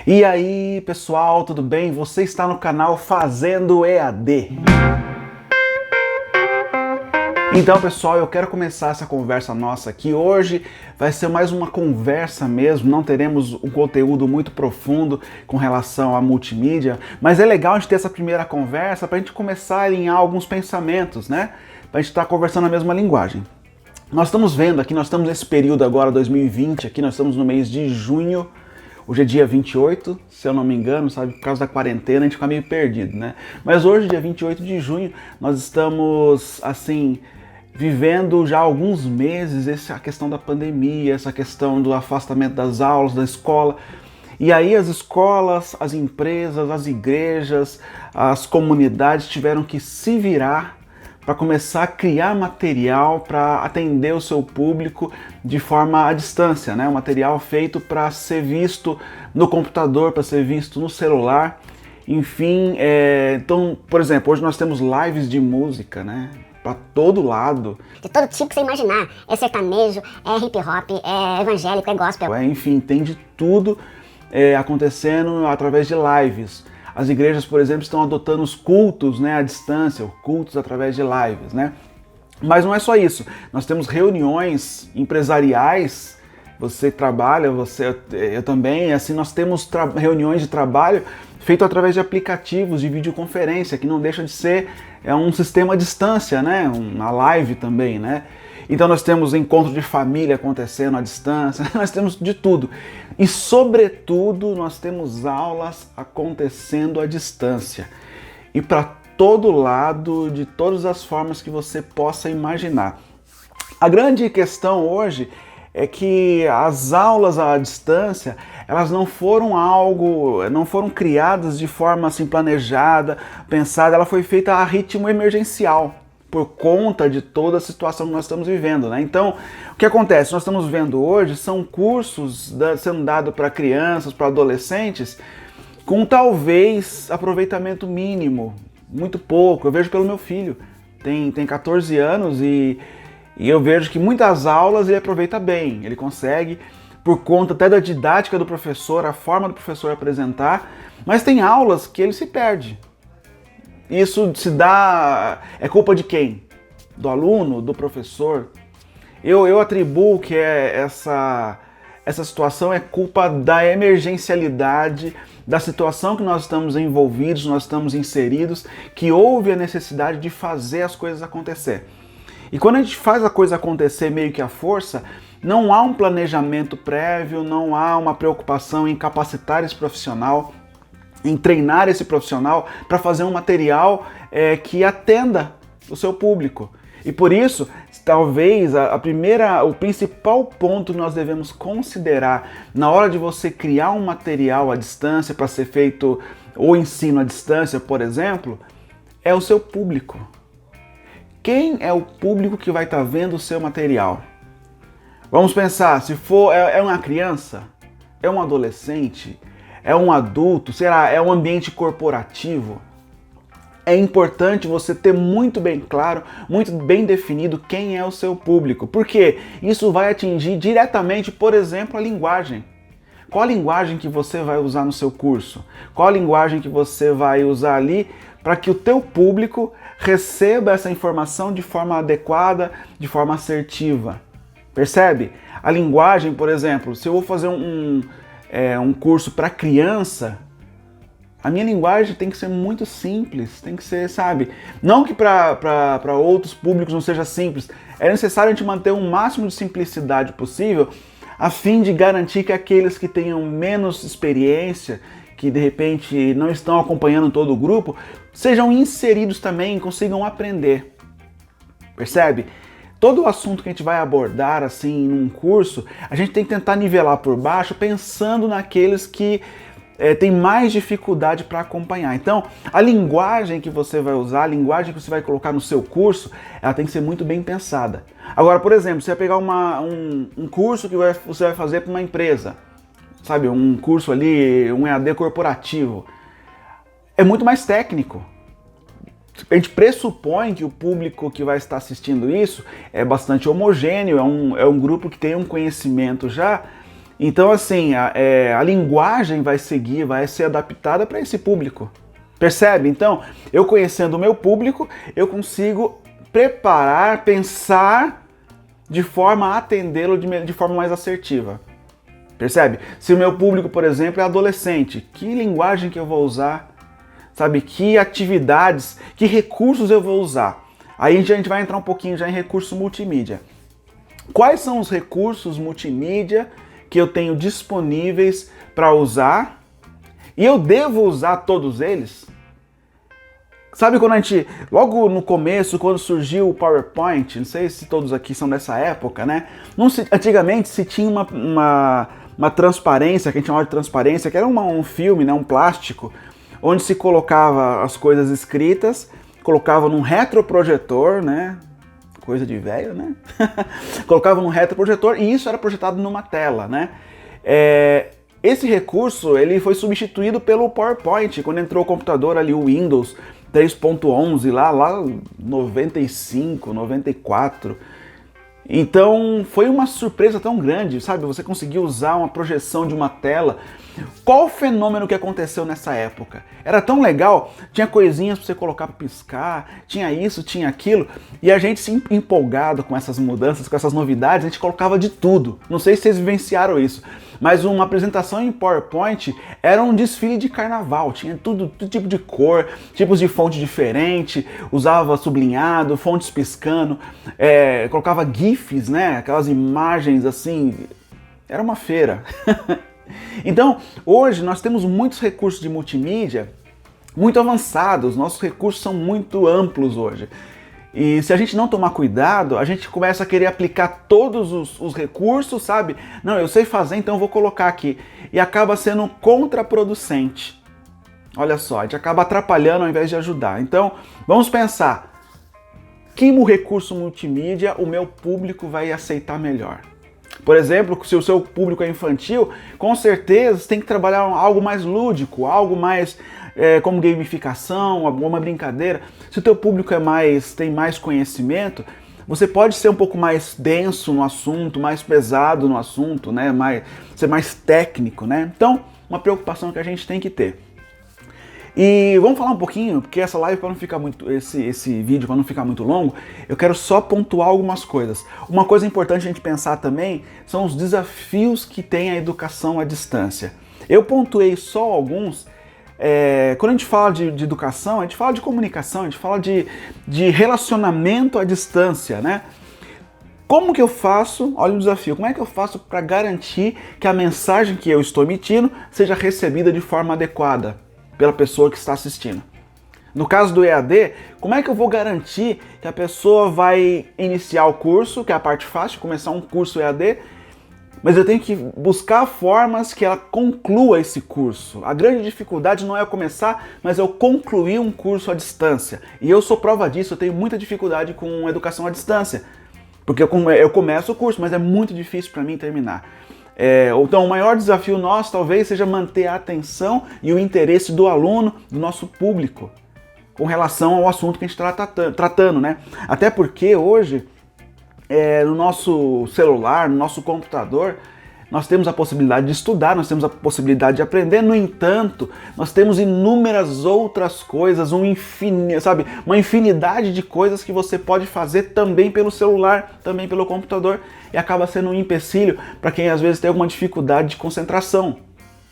E aí, pessoal, tudo bem? Você está no canal Fazendo EAD. Então, pessoal, eu quero começar essa conversa nossa aqui. Hoje vai ser mais uma conversa mesmo, não teremos um conteúdo muito profundo com relação à multimídia, mas é legal a gente ter essa primeira conversa para a gente começar a alinhar alguns pensamentos, né? Para a gente estar conversando a mesma linguagem. Nós estamos vendo aqui, nós estamos nesse período agora, 2020, aqui nós estamos no mês de junho. Hoje é dia 28, se eu não me engano, sabe, por causa da quarentena a gente fica meio perdido, né? Mas hoje, dia 28 de junho, nós estamos, assim, vivendo já há alguns meses essa questão da pandemia, essa questão do afastamento das aulas, da escola. E aí as escolas, as empresas, as igrejas, as comunidades tiveram que se virar para começar a criar material para atender o seu público de forma à distância, né? Um material feito para ser visto no computador, para ser visto no celular, enfim. Então, por exemplo, hoje nós temos lives de música, né? Para todo lado. De todo tipo que você imaginar. É sertanejo, é hip hop, é evangélico, é gospel. Enfim, tem de tudo acontecendo através de lives. As igrejas, por exemplo, estão adotando os cultos, né, à distância, cultos através de lives, né? Mas não é só isso. Nós temos reuniões empresariais. Você trabalha, eu também. Assim, nós temos reuniões de trabalho feito através de aplicativos de videoconferência, que não deixa de ser um sistema à distância, né? Uma live também, né? Então nós temos encontro de família acontecendo à distância, nós temos de tudo. E sobretudo nós temos aulas acontecendo à distância. E para todo lado, de todas as formas que você possa imaginar. A grande questão hoje é que as aulas à distância, elas não foram criadas de forma assim planejada, pensada, ela foi feita a ritmo emergencial, por conta de toda a situação que nós estamos vivendo, né? Então, o que acontece? Nós estamos vendo hoje são cursos sendo dados para crianças, para adolescentes, com talvez aproveitamento mínimo, muito pouco. Eu vejo pelo meu filho, tem 14 anos e eu vejo que muitas aulas ele aproveita bem, ele consegue, por conta até da didática do professor, a forma do professor apresentar, mas tem aulas que ele se perde. Isso se dá... é culpa de quem? Do aluno? Do professor? Eu atribuo que essa situação é culpa da emergencialidade, da situação que nós estamos envolvidos, nós estamos inseridos, que houve a necessidade de fazer as coisas acontecer. E quando a gente faz a coisa acontecer meio que à força, não há um planejamento prévio, não há uma preocupação em capacitar esse profissional, em treinar esse profissional para fazer um material que atenda o seu público. E por isso, talvez o principal ponto que nós devemos considerar na hora de você criar um material à distância para ser feito o ensino à distância, por exemplo, é o seu público. Quem é o público que vai estar vendo o seu material? Vamos pensar, se for uma criança, é um adolescente, é um adulto, será? É um ambiente corporativo? É importante você ter muito bem claro, muito bem definido quem é o seu público, porque isso vai atingir diretamente, por exemplo, a linguagem. Qual a linguagem que você vai usar no seu curso? Qual a linguagem que você vai usar ali para que o teu público receba essa informação de forma adequada, de forma assertiva? Percebe? A linguagem, por exemplo, se eu vou fazer um curso para criança, a minha linguagem tem que ser muito simples, tem que ser, sabe? Não que para outros públicos não seja simples, é necessário a gente manter o máximo de simplicidade possível, a fim de garantir que aqueles que tenham menos experiência, que de repente não estão acompanhando todo o grupo, sejam inseridos também e consigam aprender. Percebe? Todo o assunto que a gente vai abordar assim num curso, a gente tem que tentar nivelar por baixo pensando naqueles que têm mais dificuldade para acompanhar. Então, a linguagem que você vai usar, a linguagem que você vai colocar no seu curso, ela tem que ser muito bem pensada. Agora, por exemplo, você vai pegar um curso que você vai fazer para uma empresa, sabe, um curso ali, um EAD corporativo, é muito mais técnico. A gente pressupõe que o público que vai estar assistindo isso é bastante homogêneo, é um grupo que tem um conhecimento já, Então, assim, a linguagem vai ser adaptada para esse público. Percebe? Então, eu conhecendo o meu público, eu consigo preparar, pensar de forma a atendê-lo de forma mais assertiva. Percebe? Se o meu público, por exemplo, é adolescente, que linguagem que eu vou usar? Sabe? Que atividades, que recursos eu vou usar? Aí a gente vai entrar um pouquinho já em recurso multimídia. Quais são os recursos multimídia que eu tenho disponíveis para usar? E eu devo usar todos eles? Sabe quando a gente, logo no começo, quando surgiu o PowerPoint, não sei se todos aqui são dessa época, né? Antigamente se tinha uma transparência, que a gente chamava de transparência, que era um filme, né, um plástico, onde se colocava as coisas escritas, colocava num retroprojetor, né? Coisa de velho, né? Colocava num retroprojetor e isso era projetado numa tela, né? Esse recurso ele foi substituído pelo PowerPoint, quando entrou o computador ali, o Windows 3.11, lá 95, 94. Então foi uma surpresa tão grande, sabe? Você conseguiu usar uma projeção de uma tela. Qual o fenômeno que aconteceu nessa época? Era tão legal, tinha coisinhas para você colocar para piscar, tinha isso, tinha aquilo, e a gente se empolgado com essas mudanças, com essas novidades, a gente colocava de tudo. Não sei se vocês vivenciaram isso, mas uma apresentação em PowerPoint era um desfile de carnaval, tinha todo tipo de cor, tipos de fonte diferente, usava sublinhado, fontes piscando, colocava GIFs, né? Aquelas imagens assim, era uma feira. Então, hoje nós temos muitos recursos de multimídia muito avançados, nossos recursos são muito amplos hoje. E se a gente não tomar cuidado, a gente começa a querer aplicar todos os recursos, sabe? Não, eu sei fazer, então eu vou colocar aqui. E acaba sendo contraproducente. Olha só, a gente acaba atrapalhando ao invés de ajudar. Então, vamos pensar, que recurso multimídia o meu público vai aceitar melhor? Por exemplo, se o seu público é infantil, com certeza você tem que trabalhar algo mais lúdico, algo mais como gamificação, alguma brincadeira. Se o teu público tem mais conhecimento, você pode ser um pouco mais denso no assunto, mais pesado no assunto, né? Ser mais técnico, né? Então, uma preocupação que a gente tem que ter. E vamos falar um pouquinho, porque essa live, para não ficar muito, esse vídeo para não ficar muito longo, eu quero só pontuar algumas coisas. Uma coisa importante a gente pensar também são os desafios que tem a educação à distância. Eu pontuei só alguns. Quando a gente fala de educação, a gente fala de comunicação, a gente fala de relacionamento à distância, né? Como que eu faço, olha o desafio, como é que eu faço para garantir que a mensagem que eu estou emitindo seja recebida de forma adequada pela pessoa que está assistindo? No caso do EAD, como é que eu vou garantir que a pessoa vai iniciar o curso, que é a parte fácil, começar um curso EAD, mas eu tenho que buscar formas que ela conclua esse curso. A grande dificuldade não é eu começar, mas eu concluir um curso à distância. E eu sou prova disso, eu tenho muita dificuldade com educação à distância. Porque eu começo o curso, mas é muito difícil para mim terminar. Então o maior desafio nosso talvez seja manter a atenção e o interesse do aluno, do nosso público, com relação ao assunto que a gente está tratando, né? Até porque hoje, no nosso celular, no nosso computador, nós temos a possibilidade de estudar, nós temos a possibilidade de aprender, no entanto, nós temos inúmeras outras coisas, uma infinidade de coisas que você pode fazer também pelo celular, também pelo computador, e acaba sendo um empecilho para quem às vezes tem alguma dificuldade de concentração.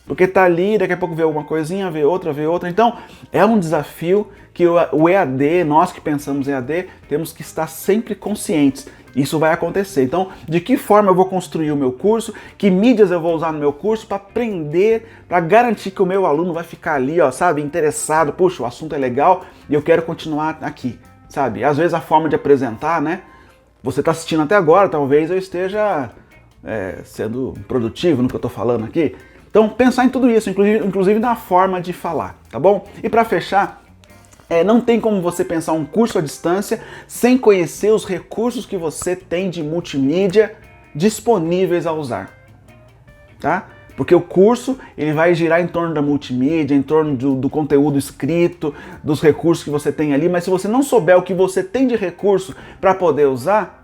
Porque tá ali, daqui a pouco vê alguma coisinha, vê outra. Então, é um desafio que o EAD, nós que pensamos em EAD, temos que estar sempre conscientes. Isso vai acontecer. Então, de que forma eu vou construir o meu curso? Que mídias eu vou usar no meu curso para aprender, para garantir que o meu aluno vai ficar ali, ó, sabe, interessado. Puxa, o assunto é legal e eu quero continuar aqui, sabe? Às vezes a forma de apresentar, né? Você está assistindo até agora, talvez eu esteja sendo produtivo no que eu estou falando aqui. Então, pensar em tudo isso, inclusive na forma de falar, tá bom? E para fechar, não tem como você pensar um curso à distância sem conhecer os recursos que você tem de multimídia disponíveis a usar, tá? Porque o curso ele vai girar em torno da multimídia, em torno do conteúdo escrito, dos recursos que você tem ali, mas se você não souber o que você tem de recurso para poder usar,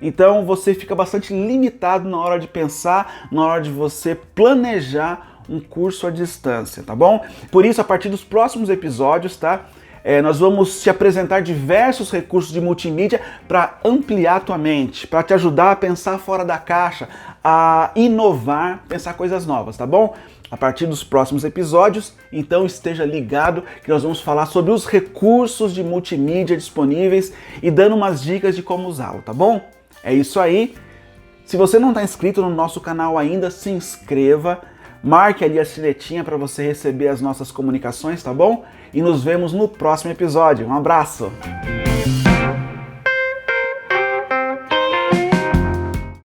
Então você fica bastante limitado na hora de pensar, na hora de você planejar um curso à distância, tá bom? Por isso, a partir dos próximos episódios, tá? Nós vamos te apresentar diversos recursos de multimídia para ampliar a tua mente, para te ajudar a pensar fora da caixa, a inovar, pensar coisas novas, tá bom? A partir dos próximos episódios, então esteja ligado que nós vamos falar sobre os recursos de multimídia disponíveis e dando umas dicas de como usá-lo, tá bom? É isso aí. Se você não está inscrito no nosso canal ainda, se inscreva. Marque ali a sinetinha para você receber as nossas comunicações, tá bom? E nos vemos no próximo episódio. Um abraço!